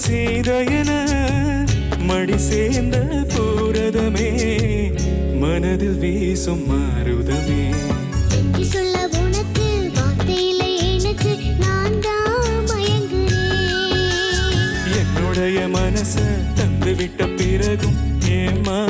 சீதையன மடி சேர்ந்த பூரதமே மனதில் வீசும் மாறுதமே சொல்ல உனக்கு வார்த்தையில எனக்கு நான் தான் மயங்குறேன் என்னுடைய மனச தந்து விட்ட பிறகும் ஏமா